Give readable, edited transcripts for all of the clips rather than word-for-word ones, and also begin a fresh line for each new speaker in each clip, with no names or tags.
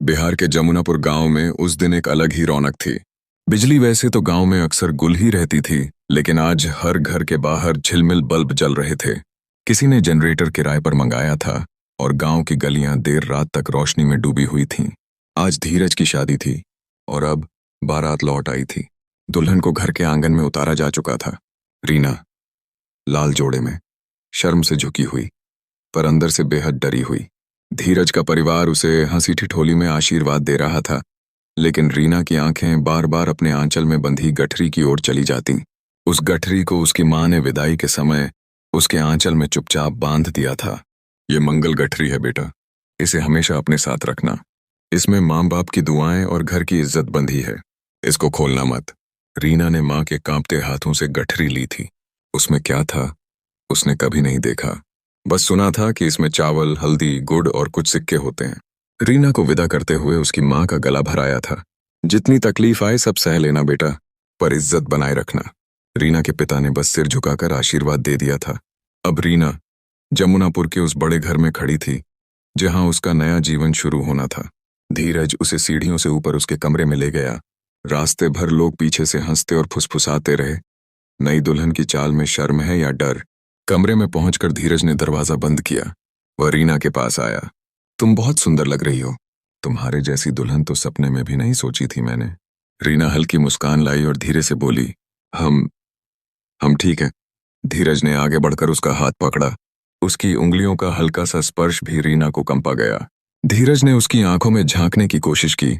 बिहार के जमुनापुर गांव में उस दिन एक अलग ही रौनक थी। बिजली वैसे तो गांव में अक्सर गुल ही रहती थी, लेकिन आज हर घर के बाहर झिलमिल बल्ब जल रहे थे। किसी ने जनरेटर किराए पर मंगाया था और गांव की गलियां देर रात तक रोशनी में डूबी हुई थीं। आज धीरज की शादी थी और अब बारात लौट आई थी। दुल्हन को घर के आंगन में उतारा जा चुका था। रीना लाल जोड़े में, शर्म से झुकी हुई, पर अंदर से बेहद डरी हुई। धीरज का परिवार उसे हंसी ठिठोली में आशीर्वाद दे रहा था, लेकिन रीना की आंखें बार बार अपने आंचल में बंधी गठरी की ओर चली जाती। उस गठरी को उसकी मां ने विदाई के समय उसके आंचल में चुपचाप बांध दिया था। ये मंगल गठरी है बेटा, इसे हमेशा अपने साथ रखना। इसमें माँ बाप की दुआएं और घर की इज्जत बंधी है। इसको खोलना मत। रीना ने माँ के कांपते हाथों से गठरी ली थी। उसमें क्या था उसने कभी नहीं देखा, बस सुना था कि इसमें चावल, हल्दी, गुड़ और कुछ सिक्के होते हैं। रीना को विदा करते हुए उसकी माँ का गला भराया था। जितनी तकलीफ आए सब सह लेना बेटा, पर इज्जत बनाए रखना। रीना के पिता ने बस सिर झुकाकर आशीर्वाद दे दिया था। अब रीना जमुनापुर के उस बड़े घर में खड़ी थी जहां उसका नया जीवन शुरू होना था। धीरज उसे सीढ़ियों से ऊपर उसके कमरे में ले गया। रास्ते भर लोग पीछे से हंसते और फुसफुसाते रहे। नई दुल्हन की चाल में शर्म है या डर? कमरे में पहुंचकर धीरज ने दरवाजा बंद किया। वह रीना के पास आया। तुम बहुत सुंदर लग रही हो। तुम्हारे जैसी दुल्हन तो सपने में भी नहीं सोची थी मैंने। रीना हल्की मुस्कान लाई और धीरे से बोली, हम ठीक हैं। धीरज ने आगे बढ़कर उसका हाथ पकड़ा। उसकी उंगलियों का हल्का सा स्पर्श भी रीना को कंपा गया। धीरज ने उसकी आंखों में झांकने की कोशिश की,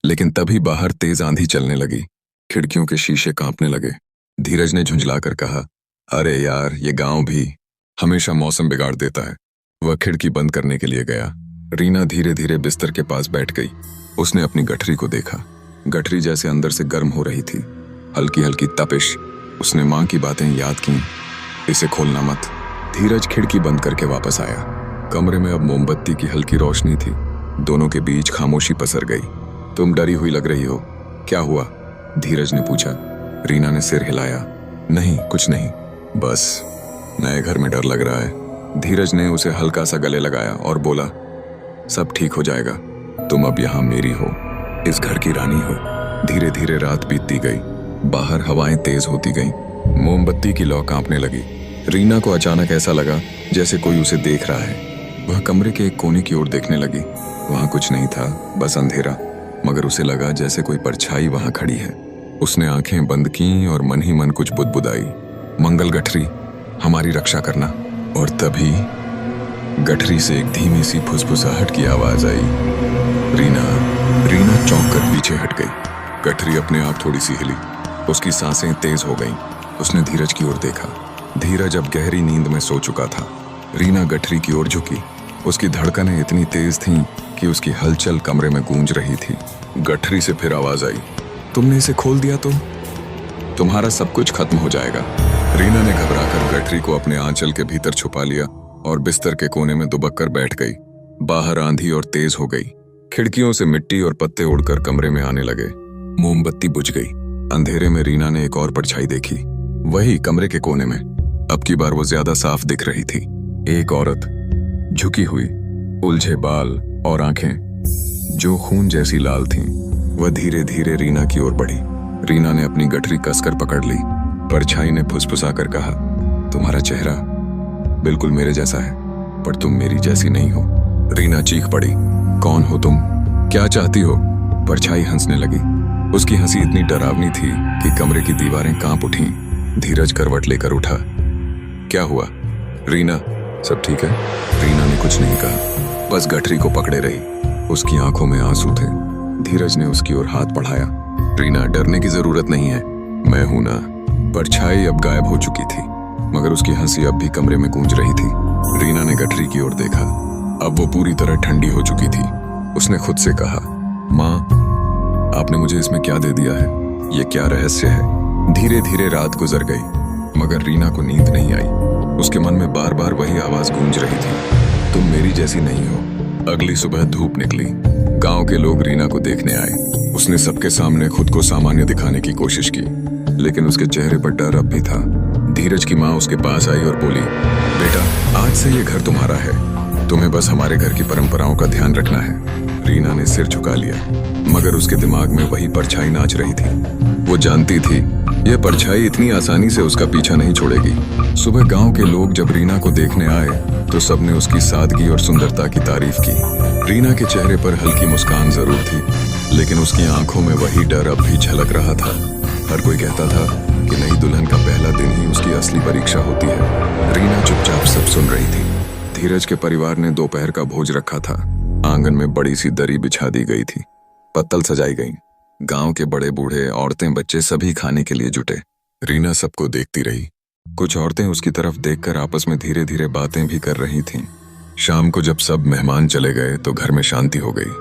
लेकिन तभी बाहर तेज आंधी चलने लगी। खिड़कियों के शीशे कांपने लगे। धीरज ने झुंझलाकर कहा, अरे यार, ये गांव भी हमेशा मौसम बिगाड़ देता है। वह खिड़की बंद करने के लिए गया। रीना धीरे धीरे बिस्तर के पास बैठ गई। उसने अपनी गठरी को देखा। गठरी जैसे अंदर से गर्म हो रही थी, हल्की हल्की तपिश। उसने माँ की बातें याद की, इसे खोलना मत। धीरज खिड़की बंद करके वापस आया। कमरे में अब मोमबत्ती की हल्की रोशनी थी। दोनों के बीच खामोशी पसर गई। तुम डरी हुई लग रही हो, क्या हुआ? धीरज ने पूछा। रीना ने सिर हिलाया। नहीं, कुछ नहीं, बस नए घर में डर लग रहा है। धीरज ने उसे हल्का सा गले लगाया और बोला, सब ठीक हो जाएगा। तुम अब यहाँ मेरी हो, इस घर की रानी हो। धीरे धीरे रात बीतती गई। बाहर हवाएं तेज होती गईं। मोमबत्ती की लौ कांपने लगी। रीना को अचानक ऐसा लगा जैसे कोई उसे देख रहा है। वह कमरे के एक कोने की ओर देखने लगी। वहां कुछ नहीं था, बस अंधेरा, मगर उसे लगा जैसे कोई परछाई वहां खड़ी है। उसने आंखें बंद की और मन ही मन कुछ बुदबुदाई, मंगल गठरी, हमारी रक्षा करना। और तभी गठरी से एक धीमी सी फुसफुसाहट की आवाज आई। रीना चौंक कर पीछे हट गई। गठरी अपने आप थोड़ी सी हिली। उसकी सांसें तेज हो गईं। उसने धीरज की ओर देखा। धीरज अब गहरी नींद में सो चुका था। रीना गठरी की ओर झुकी। उसकी धड़कनें इतनी तेज थीं कि उसकी हलचल कमरे में गूंज रही थी। गठरी से फिर आवाज आई, तुमने इसे खोल दिया तो तुम्हारा सब कुछ खत्म हो जाएगा। रीना ने घबराकर गठरी को अपने आंचल के भीतर छुपा लिया और बिस्तर के कोने में दुबक कर बैठ गई। बाहर आंधी और तेज हो गई। खिड़कियों से मिट्टी और पत्ते उड़कर कमरे में आने लगे। मोमबत्ती बुझ गई। अंधेरे में रीना ने एक और परछाई देखी, वही कमरे के कोने में। अब की बार वो ज्यादा साफ दिख रही थी। एक औरत, झुकी हुई, उलझे बाल और आंखें जो खून जैसी लाल थीं। वह धीरे धीरे रीना की ओर बढ़ी। रीना ने अपनी गठरी कसकर पकड़ ली। परछाई ने फुसफुसाकर कहा, तुम्हारा चेहरा बिल्कुल मेरे जैसा है, पर तुम मेरी जैसी नहीं हो। रीना चीख पड़ी, कौन हो तुम? क्या चाहती हो? परछाई हंसने लगी। उसकी हंसी इतनी डरावनी थी कि कमरे की दीवारें कांप उठीं। धीरज करवट लेकर उठा। क्या हुआ? रीना, सब ठीक है? रीना ने कुछ नहीं कहा, बस गठरी को पकड़े रही। उसकी आंखों में आंसू थे। धीरज ने उसकी ओर हाथ बढ़ाया। रीना, डरने की जरूरत नहीं है, मैं हूं ना। परछाई अब गायब हो चुकी थी, मगर उसकी हंसी अब भी कमरे में गूंज रही थी। रीना ने गठरी की ओर देखा। अब वो पूरी तरह ठंडी हो चुकी थी। उसने खुद से कहा, माँ, आपने मुझे इसमें क्या दे दिया है? ये क्या रहस्य है? धीरे धीरे रात गुजर गई, मगर रीना को नींद नहीं आई। उसके मन में बार बार वही आवाज गूंज रही थी, तुम मेरी जैसी नहीं हो। अगली सुबह धूप निकली। गांव के लोग रीना को देखने आए। उसने सबके सामने खुद को सामान्य दिखाने की कोशिश की, लेकिन उसके चेहरे पर डर अब भी था। धीरज की माँ उसके पास आई और बोली, बेटा, आज से ये घर तुम्हारा है। तुम्हें बस हमारे घर की परंपराओं का ध्यान रखना है। रीना ने सिर झुका लिया, मगर उसके दिमाग में वही परछाई नाच रही थी। वो जानती थी यह परछाई इतनी आसानी से उसका पीछा नहीं छोड़ेगी। सुबह गांव के लोग जब रीना को देखने आए तो सबने उसकी सादगी और सुंदरता की तारीफ की। रीना के चेहरे पर हल्की मुस्कान जरूर थी, लेकिन उसकी आंखों में वही डर अब भी झलक रहा था। हर कोई कहता था कि नई दुल्हन का पहला दिन ही उसकी असली परीक्षा होती है। रीना चुपचाप सब सुन रही थी। धीरज के परिवार ने दोपहर का भोज रखा था। आंगन में बड़ी सी दरी बिछा दी गई थी, पत्तल सजाई गई। गांव के बड़े बूढ़े, औरतें, बच्चे सभी खाने के लिए जुटे। रीना सबको देखती रही। कुछ औरतें उसकी तरफ देखकर आपस में धीरे धीरे बातें भी कर रही थीं। शाम को जब सब मेहमान चले गए तो घर में शांति हो गई।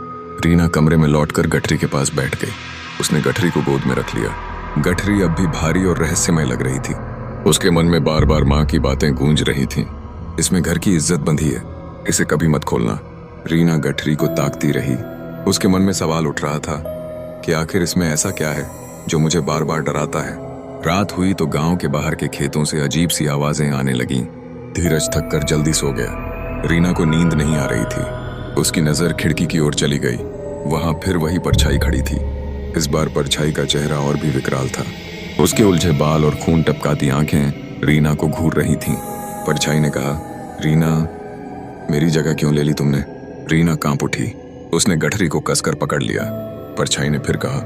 रीना कमरे में लौटकर गठरी के पास बैठ गई। उसने गठरी को गोद में रख लिया। गठरी अब भी भारी और रहस्यमय लग रही थी। उसके मन में बार बार माँ की बातें गूंज रही थीं। इसमें घर की इज्जत बंधी है, इसे कभी मत खोलना। रीना गठरी को ताकती रही। उसके मन में सवाल उठ रहा था कि आखिर इसमें ऐसा क्या है जो मुझे बार बार डराता है। रात हुई तो गांव के बाहर के खेतों से अजीब सी आवाजें आने लगीं। धीरज थक कर जल्दी सो गया। रीना को नींद नहीं आ रही थी। उसकी नजर खिड़की की ओर चली गई। वहां फिर वही परछाई खड़ी थी। इस बार परछाई का चेहरा और भी विकराल था। उसके उलझे बाल और खून टपकाती आंखें रीना को घूर रही थीं। परछाई ने कहा, रीना, मेरी जगह क्यों ले ली तुमने? रीना कांप उठी। उसने गठरी को कसकर पकड़ लिया। परछाई ने फिर कहा,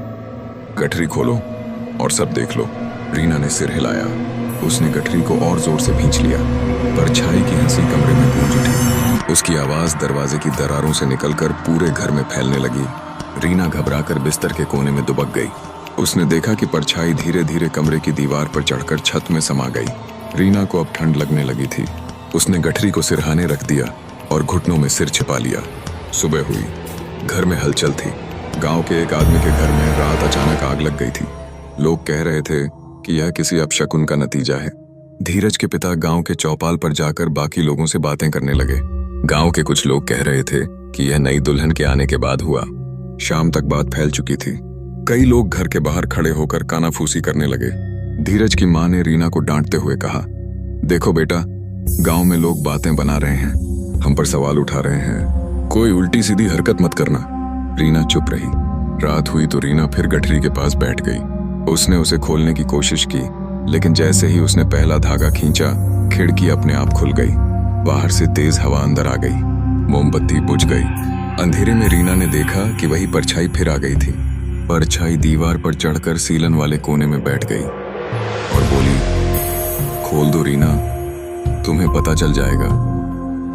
गठरी खोलो और सब देख लो। रीना ने सिर हिलाया। उसने गठरी को और जोर से भींच लिया। परछाई की हंसी कमरे में गूंज उठी। उसकी आवाज दरवाजे की दरारों से निकलकर पूरे घर में फैलने लगी। रीना घबराकर बिस्तर के कोने में दुबक गई। उसने देखा कि परछाई धीरे धीरे कमरे की दीवार पर चढ़कर छत में समा गई। रीना को अब ठंड लगने लगी थी। उसने गठरी को सिरहाने रख दिया और घुटनों में सिर छिपा लिया। सुबह हुई। घर में हलचल थी। गांव के एक आदमी के घर में रात अचानक आग लग गई थी। लोग कह रहे थे कि यह किसी अपशकुन का नतीजा है। धीरज के पिता गांव के चौपाल पर जाकर बाकी लोगों से बातें करने लगे। गांव के कुछ लोग कह रहे थे कि यह नई दुल्हन के आने के बाद हुआ। शाम तक बात फैल चुकी थी। कई लोग घर के बाहर खड़े होकर कानाफूसी करने लगे। धीरज की मां ने रीना को डांटते हुए कहा, देखो बेटा, गांव में लोग बातें बना रहे हैं, हम पर सवाल उठा रहे हैं, कोई उल्टी सीधी हरकत मत करना। रीना चुप रही। रात हुई तो रीना फिर गठरी के पास बैठ गई। उसने उसे खोलने की कोशिश की, लेकिन जैसे ही उसने पहला धागा खींचा, खिड़की अपने आप खुल गई। बाहर से तेज हवा अंदर आ गई। मोमबत्ती बुझ गई। अंधेरे में रीना ने देखा कि वही परछाई फिर आ गई थी। परछाई दीवार पर चढ़कर सीलन वाले कोने में बैठ गई और बोली, खोल दो रीना, तुम्हें पता चल जाएगा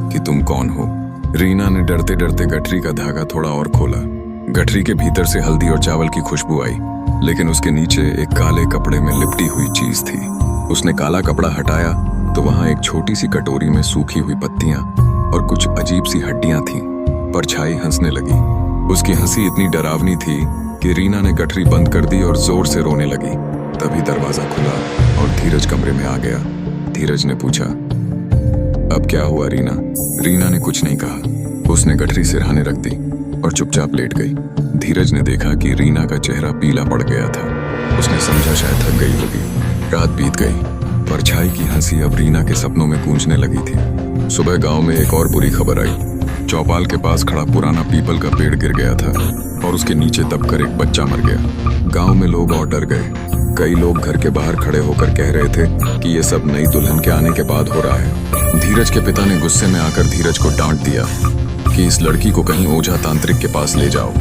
कि तुम कौन हो। रीना ने डरते डरते गठरी का धागा थोड़ा और खोला। गठरी के भीतर से हल्दी और चावल की खुशबू आई, लेकिन उसके नीचे एक काले कपड़े में लिपटी हुई चीज थी। उसने काला कपड़ा हटाया तो वहां एक छोटी सी कटोरी में सूखी हुई पत्तियां और कुछ अजीब सी हड्डियां थीं। परछाई हंसने लगी। उसकी हंसी इतनी डरावनी थी कि रीना ने गठरी बंद कर दी और जोर से रोने लगी। तभी दरवाजा खुला और धीरज कमरे में आ गया। धीरज ने पूछा, अब क्या हुआ रीना? रीना ने कुछ नहीं कहा। उसने गठरी सिरहाने रख दी और चुपचाप लेट गई। धीरज ने देखा कि रीना का चेहरा पीला पड़ गया था। उसने समझा शायद थक गई होगी। रात बीत गई। परछाई की हंसी अब रीना के सपनों में गूंजने लगी थी। सुबह गांव में एक और बुरी खबर आई। चौपाल के पास खड़ा पुराना पीपल का पेड़ गिर गया था और उसके नीचे दबकर एक बच्चा मर गया। गांव में लोग और डर गए। कई लोग घर के बाहर खड़े होकर कह रहे थे कि ये सब नई दुल्हन के आने के बाद हो रहा है। धीरज के पिता ने गुस्से में आकर धीरज को डांट दिया कि इस लड़की को कहीं ओझा तांत्रिक के पास ले जाओ।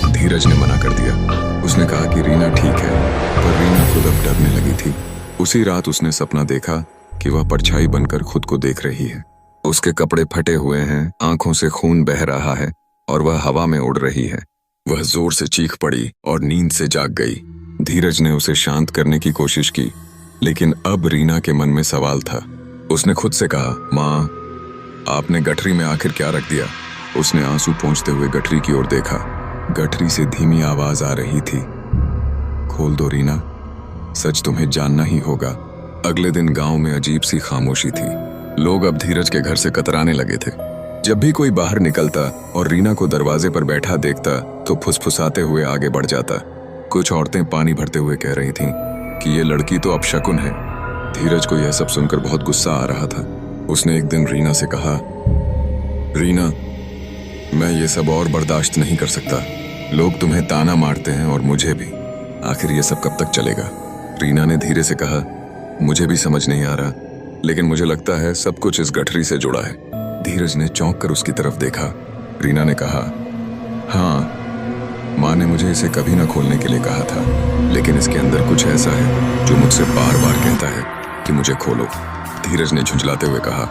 धीरज ने मना कर दिया। उसने कहा कि रीना ठीक है, पर रीना खुद अब डरने लगी थी। उसी रात उसने सपना देखा कि वह परछाई बनकर खुद को देख रही है। उसके कपड़े फटे हुए हैं, आंखों से खून बह रहा है और वह हवा में उड़ रही है। वह जोर से चीख पड़ी और नींद से जाग गई। धीरज ने उसे शांत करने की कोशिश की, लेकिन अब रीना के मन में सवाल था। उसने खुद से कहा, माँ, आपने गठरी में आखिर क्या रख दिया? उसने आंसू पोंछते हुए गठरी की ओर देखा। गठरी से धीमी आवाज आ रही थी, खोल दो रीना, सच तुम्हें जानना ही होगा। अगले दिन गांव में अजीब सी खामोशी थी। लोग अब धीरज के घर से कतराने लगे थे। जब भी कोई बाहर निकलता और रीना को दरवाजे पर बैठा देखता तो फुसफुसाते हुए आगे बढ़ जाता। कुछ औरतें पानी भरते हुए कह रही थीं कि ये लड़की तो अपशकुन है। धीरज को यह सब सुनकर बहुत गुस्सा आ रहा था। उसने एक दिन रीना से कहा, रीना, मैं ये सब और बर्दाश्त नहीं कर सकता। लोग तुम्हें ताना मारते हैं और मुझे भी। आखिर ये सब कब तक चलेगा? रीना ने धीरे से कहा। मुझे भी समझ नहीं आ रहा, लेकिन मुझे लगता है सब कुछ इस गठरी से जुड़ा है। धीरज ने चौंक कर उसकी तरफ देखा। रीना ने कहा, हाँ, माँ ने मुझे इसे कभी ना खोलने के लिए कहा था, लेकिन इसके अंदर कुछ ऐसा है जो मुझसे बार बार कहता है कि मुझे खोलो। धीरज ने झुंझलाते हुए कहा,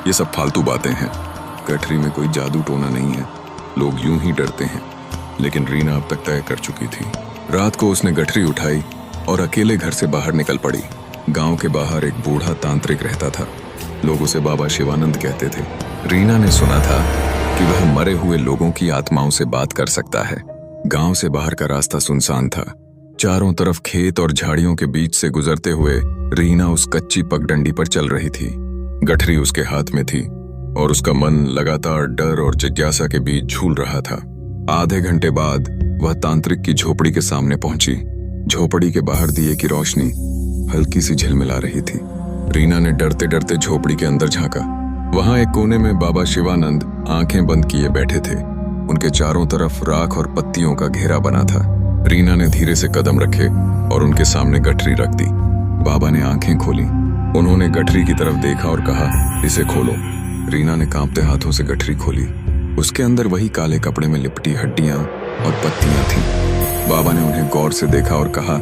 ये सब फालतू बातें हैं। गठरी में कोई जादू टोना नहीं है, लोग यूं ही डरते हैं। लेकिन रीना अब तक तय कर चुकी थी। रात को उसने गठरी उठाई और अकेले घर से बाहर निकल पड़ी। गांव के बाहर एक बूढ़ा तांत्रिक रहता था। लोग उसे बाबा शिवानंद कहते थे। रीना ने सुना था कि वह मरे हुए लोगों की आत्माओं से बात कर सकता है। गांव से बाहर का रास्ता सुनसान था। चारों तरफ खेत और झाड़ियों के बीच से गुजरते हुए रीना उस कच्ची पगडंडी पर चल रही थी। गठरी उसके हाथ में थी और उसका मन लगातार डर और जिज्ञासा के बीच झूल रहा था। आधे घंटे बाद वह तांत्रिक की झोपड़ी के सामने पहुंची। झोपड़ी के बाहर दिए की रोशनी हल्की सी झिलमिला रही थी। रीना ने डरते डरते झोपड़ी के अंदर झांका। वहां एक कोने में बाबा शिवानंद आंखें बंद किए बैठे थे। उनके चारों तरफ राख और पत्तियों का घेरा बना था। रीना ने धीरे से कदम रखे और उनके सामने गठरी रख दी। बाबा ने आंखें खोली। उन्होंने गठरी की तरफ देखा और कहा, इसे खोलो। रीना ने कांपते हाथों से गठरी खोली। उसके अंदर वही काले कपड़े में लिपटी हड्डियां और पत्तियां थीं। बाबा ने उन्हें गौर से देखा और कहा,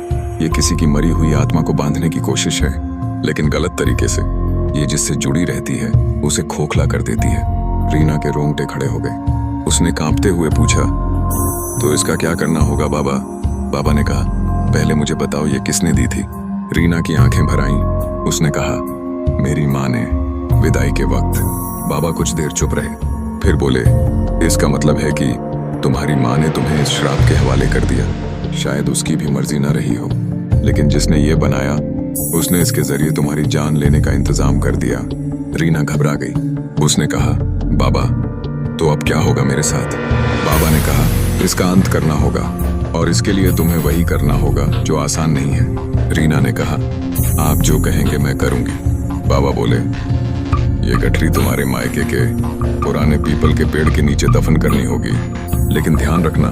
यह किसी की मरी हुई आत्मा को बांधने की कोशिश है, लेकिन गलत तरीके से। ये जिससे जुड़ी रहती है उसे खोखला कर देती है। रीना के रोंगटे खड़े हो गए। उसने कांपते हुए पूछा, तो इसका क्या करना होगा बाबा? बाबा ने कहा, पहले मुझे बताओ ये किसने दी थी? रीना की आंखें भर आईं। उसने कहा, मेरी माँ ने, विदाई के वक्त। बाबा कुछ देर चुप रहे, फिर बोले, इसका मतलब है कि तुम्हारी माँ ने तुम्हें इस श्राप के हवाले कर दिया। शायद उसकी भी मर्जी न रही हो, लेकिन जिसने ये बनाया उसने इसके जरिए तुम्हारी जान लेने का इंतजाम कर दिया। रीना घबरा गई। उसने कहा, बाबा, तो अब क्या होगा मेरे साथ? बाबा ने कहा, इसका अंत करना होगा और इसके लिए तुम्हें वही करना होगा जो आसान नहीं है। रीना ने कहा, आप जो कहेंगे मैं करूंगी। बाबा बोले, ये गठरी तुम्हारे मायके के पुराने पीपल के पेड़ के नीचे दफन करनी होगी, लेकिन ध्यान रखना,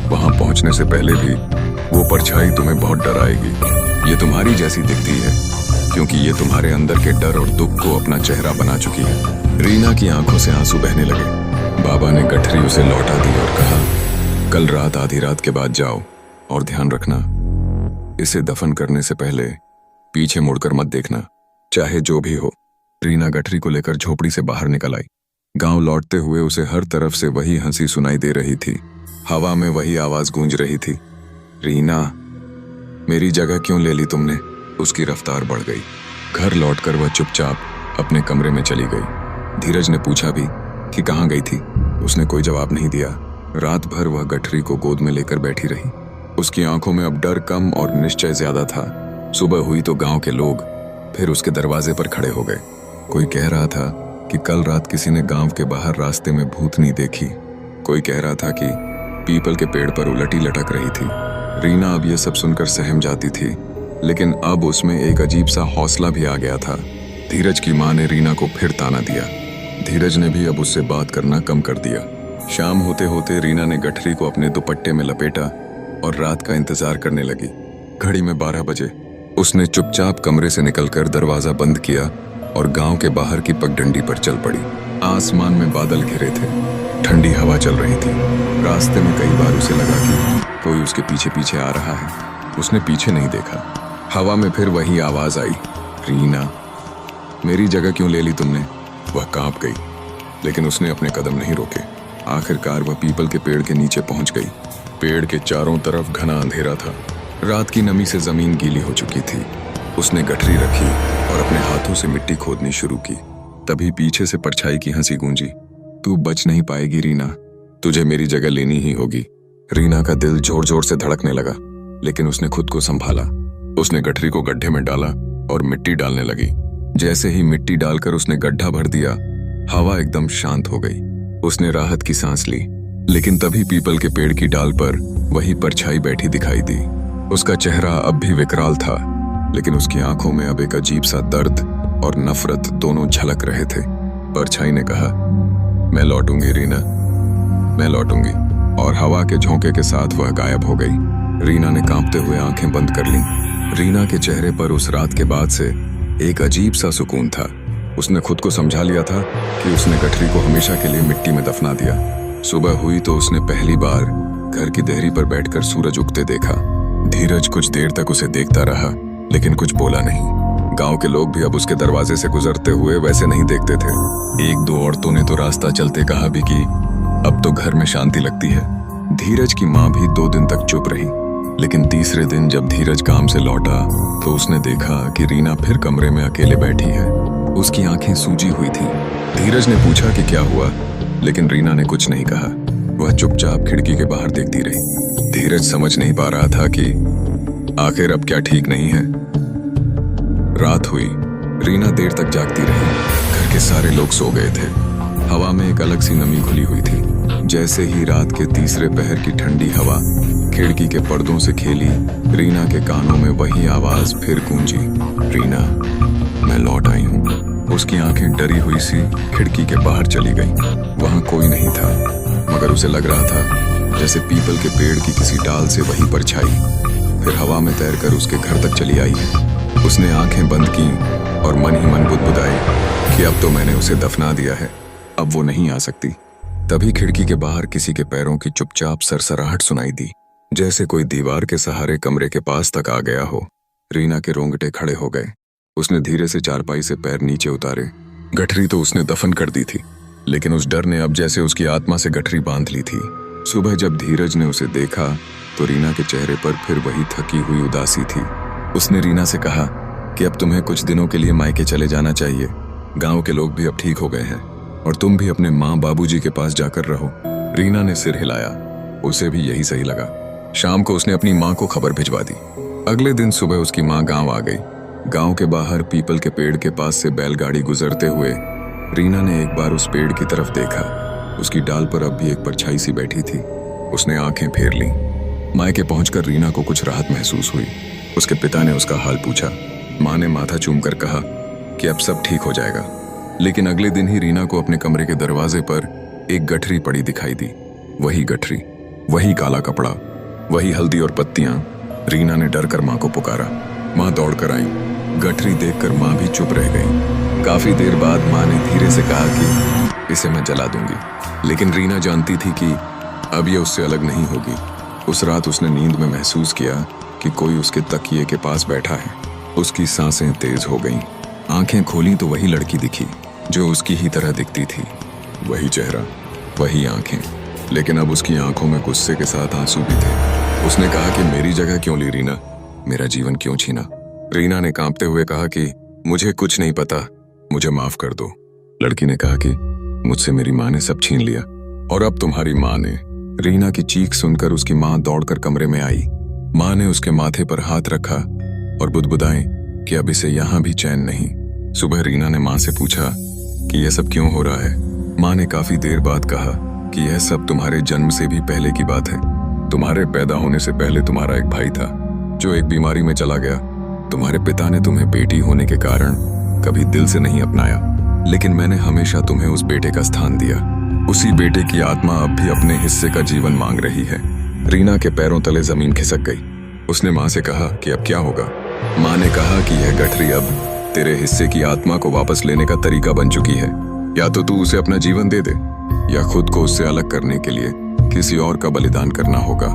वहां पहुंचने से पहले भी वो परछाई तुम्हें बहुत डराएगी। ये तुम्हारी जैसी दिखती है क्योंकि ये तुम्हारे अंदर के डर और दुख को अपना चेहरा बना चुकी है। रीना की आंखों से आंसू बहने लगे। बाबा ने गठरी उसे लौटा दी और कहा, कल रात आधी रात के बाद जाओ और ध्यान रखना, इसे दफन करने से पहले पीछे मुड़कर मत देखना, चाहे जो भी हो। रीना गठरी को लेकर झोपड़ी से बाहर निकल आई। गांव लौटते हुए उसे हर तरफ से वही हंसी सुनाई दे रही थी। हवा में वही आवाज गूंज रही थी, रीना, मेरी जगह क्यों ले ली तुमने? उसकी रफ्तार बढ़ गई। घर लौटकर वह चुपचाप अपने कमरे में चली गई। धीरज ने पूछा भी कि कहाँ गई थी। उसने कोई जवाब नहीं दिया। रात भर वह गठरी को गोद में लेकर बैठी रही। उसकी आंखों में अब डर कम और निश्चय ज्यादा था। सुबह हुई तो गांव के लोग फिर उसके दरवाजे पर खड़े हो गए। कोई कह रहा था कि कल रात किसी ने गांव के बाहर रास्ते में भूतनी देखी। कोई कह रहा था कि पीपल के पेड़ पर उलटी लटक रही थी। रीना अब यह सब सुनकर सहम जाती थी, लेकिन अब उसमें एक अजीब सा हौसला भी आ गया था। धीरज की माँ ने रीना को फिर ताना दिया। धीरज ने भी अब उससे बात करना कम कर दिया। शाम होते होते रीना ने गठरी को अपने दुपट्टे में लपेटा और रात का इंतजार करने लगी। घड़ी में 12 बजे। उसने चुपचाप कमरे से निकलकर दरवाजा बंद किया और गांव के बाहर की पगडंडी पर चल पड़ी। आसमान में बादल घिरे थे, ठंडी हवा चल रही थी। रास्ते में कई बार उसे लगा कि कोई उसके पीछे पीछे आ रहा है। उसने पीछे नहीं देखा। हवा में फिर वही आवाज आई, रीना, मेरी जगह क्यों ले ली तुमने? वह कांप गई, लेकिन उसने अपने कदम नहीं रोके। आखिरकार वह पीपल के पेड़ के नीचे पहुंच गई। पेड़ के चारों तरफ घना अंधेरा था। रात की नमी से जमीन गीली हो चुकी थी। उसने गठरी रखी और अपने हाथों से मिट्टी खोदनी शुरू की। तभी पीछे से परछाई की हंसी गूंजी। तू बच नहीं पाएगी रीना, तुझे मेरी जगह लेनी ही होगी। रीना का दिल जोर जोर से धड़कने लगा, लेकिन उसने खुद को संभाला। उसने गठरी को गड्ढे में डाला और मिट्टी डालने लगी। जैसे ही मिट्टी डालकर उसने गड्ढा भर दिया, हवा एकदम शांत हो गई। उसने राहत की सांस ली, लेकिन तभी पीपल के पेड़ की डाल पर वही परछाई बैठी दिखाई दी। उसका चेहरा अब भी विकराल था, लेकिन उसकी आंखों में अब एक अजीब सा दर्द और नफरत दोनों झलक रहे थे। परछाई ने कहा, मैं लौटूंगी रीना, मैं लौटूंगी। और हवा के झोंके के साथ वह गायब हो गई। रीना ने कांपते हुए आंखें बंद कर लीं। रीना के चेहरे पर उस रात के बाद से एक अजीब सा सुकून था। उसने खुद को समझा लिया था कि उसने गठरी को हमेशा के लिए मिट्टी में दफना दिया। सुबह हुई तो उसने पहली बार घर की देहरी पर बैठकर सूरज उगते देखा। धीरज कुछ देर तक उसे देखता रहा, लेकिन कुछ बोला नहीं। गांव के लोग भी अब उसके दरवाजे से गुजरते हुए वैसे नहीं देखते थे। एक दो औरतों ने तो रास्ता चलते कहा भी कि अब तो घर में शांति लगती है। धीरज की माँ भी 2 दिन तक चुप रही, लेकिन तीसरे दिन जब धीरज काम से लौटा तो उसने देखा कि रीना फिर कमरे में अकेले बैठी है। उसकी आंखें सूजी हुई थी। धीरज ने पूछा कि क्या हुआ, लेकिन रीना ने कुछ नहीं कहा। वह चुपचाप खिड़की के बाहर देखती रही। धीरज समझ नहीं पा रहा था कि आखिर अब क्या ठीक नहीं है। रात हुई। रीना देर तक जागती रही। घर के सारे लोग सो गए थे। हवा में एक अलग सी नमी घुली हुई थी। जैसे ही रात के तीसरे पहर की ठंडी हवा खिड़की के पर्दों से खेली, रीना के कानों में वही आवाज फिर गूंजी, रीना, मैं लौट आई हूँ। उसकी आंखें डरी हुई सी खिड़की के बाहर चली गईं। वहां कोई नहीं था, मगर उसे लग रहा था जैसे पीपल के पेड़ की किसी डाल से वही परछाई फिर हवा में तैरकर उसके घर तक चली आई है। उसने आंखें बंद की और मन ही मन बुदबुदाई कि अब तो मैंने उसे दफना दिया है, अब वो नहीं आ सकती। तभी खिड़की के बाहर किसी के पैरों की चुपचाप सरसराहट सुनाई दी, जैसे कोई दीवार के सहारे कमरे के पास तक आ गया हो। रीना के रोंगटे खड़े हो गए। उसने धीरे से चारपाई से पैर नीचे उतारे। गठरी तो उसने दफन कर दी थी, लेकिन उस डर ने अब जैसे उसकी आत्मा से गठरी बांध ली थी। सुबह जब धीरज ने उसे देखा तो रीना के चेहरे पर फिर वही थकी हुई उदासी थी। उसने रीना से कहा कि अब तुम्हें कुछ दिनों के लिए मायके चले जाना चाहिए। गांव के लोग भी अब ठीक हो गए हैं और तुम भी अपने माँ बाबूजी के पास जाकर रहो। रीना ने सिर हिलाया। उसे भी यही सही लगा। शाम को उसने अपनी माँ को खबर भिजवा दी। अगले दिन सुबह उसकी माँ गांव आ गई। गांव के बाहर पीपल के पेड़ के पास से बैलगाड़ी गुजरते हुए रीना ने एक बार उस पेड़ की तरफ देखा। उसकी डाल पर अब भी एक परछाई सी बैठी थी। उसने आंखें फेर लीं। मायके पहुंचकर रीना को कुछ राहत महसूस हुई। उसके पिता ने उसका हाल पूछा। माँ ने माथा चूमकर कहा कि अब सब ठीक हो जाएगा। लेकिन अगले दिन ही रीना को अपने कमरे के दरवाजे पर एक गठरी पड़ी दिखाई दी। वही गठरी, वही काला कपड़ा, वही हल्दी और पत्तियां। रीना ने डर कर माँ को पुकारा। माँ दौड़कर आई। गठरी देखकर माँ भी चुप रह गई। काफी देर बाद माँ ने धीरे से कहा कि इसे मैं जला दूंगी। लेकिन रीना जानती थी कि अब ये उससे अलग नहीं होगी। उस रात उसने नींद में महसूस किया कि कोई उसके तकिए के पास बैठा है। उसकी सांसें तेज हो गईं। आंखें खोली तो वही लड़की दिखी जो उसकी ही तरह दिखती थी। वही चेहरा, वही आंखें, लेकिन अब उसकी आंखों में गुस्से के साथ आंसू भी थे। उसने कहा कि मेरी जगह क्यों ली रीना, मेरा जीवन क्यों छीना। रीना ने कांपते हुए कहा कि मुझे कुछ नहीं पता, मुझे माफ कर दो। लड़की ने कहा कि मुझसे मेरी माँ ने सब छीन लिया और अब तुम्हारी माँ ने। रीना की चीख सुनकर उसकी माँ दौड़कर कमरे में आई। माँ ने उसके माथे पर हाथ रखा और बुदबुदाई कि अब इसे यहाँ भी चैन नहीं। सुबह रीना ने माँ से पूछा कि यह सब क्यों हो रहा है। माँ ने काफी देर बाद कहा कि यह सब तुम्हारे जन्म से भी पहले की बात है। तुम्हारे पैदा होने से पहले तुम्हारा एक भाई था जो एक बीमारी में चला गया। तुम्हारे पिता ने तुम्हें बेटी होने के कारण कभी दिल से नहीं अपनाया, लेकिन मैंने हमेशा तुम्हें उस बेटे का स्थान दिया। उसी बेटे की आत्मा अब भी अपने हिस्से का जीवन मांग रही है। रीना के पैरों तले जमीन खिसक गई। उसने माँ से कहा कि अब क्या होगा। माँ ने कहा कि यह गठरी अब तेरे हिस्से की आत्मा को वापस लेने का तरीका बन चुकी है। या तो तू उसे अपना जीवन दे दे या खुद को उससे अलग करने के लिए किसी और का बलिदान करना होगा।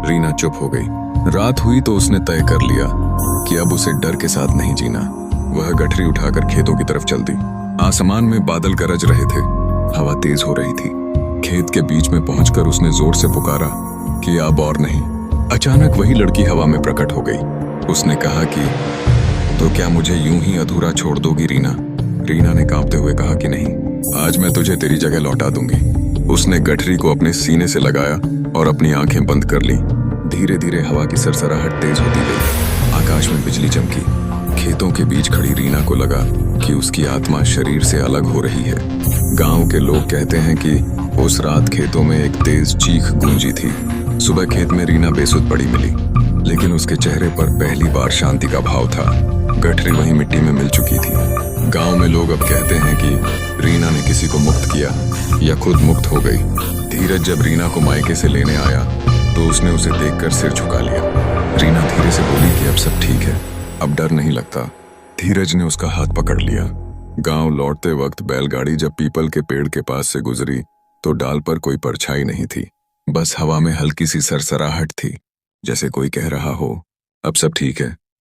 रीना चुप हो गई। रात हुई तो उसने तय कर लिया कि अब उसे डर के साथ नहीं जीना। वह गठरी उठाकर खेतों की तरफ चल दी। आसमान में बादल गरज रहे थे। हवा तेज हो रही थी। खेत के बीच में पहुंचकर उसने जोर से पुकारा कि अब और नहीं। अचानक वही लड़की हवा में प्रकट हो गई। उसने कहा कि तो क्या मुझे यूं ही अधूरा छोड़ दोगी रीना। रीना ने कांपते हुए कहा कि नहीं, आज मैं तुझे तेरी जगह लौटा दूंगी। उसने गठरी को अपने सीने से लगाया और अपनी आंखें बंद कर ली। धीरे धीरे हवा की सरसराहट तेज होती गई। आकाश में बिजली चमकी। खेतों के बीच खड़ी रीना को लगा कि उसकी आत्मा शरीर से अलग हो रही है। गांव के लोग कहते हैं कि उस रात खेतों में एक तेज चीख गूंजी थी। सुबह खेत में रीना बेसुध पड़ी मिली, लेकिन उसके चेहरे पर पहली बार शांति का भाव था। गठरी वहीं मिट्टी में मिल चुकी थी। गांव में लोग अब कहते हैं कि रीना ने किसी को मुक्त किया या खुद मुक्त हो गई। धीरज जब रीना को मायके से लेने आया तो उसने उसे देखकर सिर झुका लिया। रीना धीरे से बोली कि अब सब ठीक है, अब डर नहीं लगता। धीरज ने उसका हाथ पकड़ लिया। गांव लौटते वक्त बैलगाड़ी जब पीपल के पेड़ के पास से गुजरी तो डाल पर कोई परछाई नहीं थी, बस हवा में हल्की सी सरसराहट थी, जैसे कोई कह रहा हो अब सब ठीक है।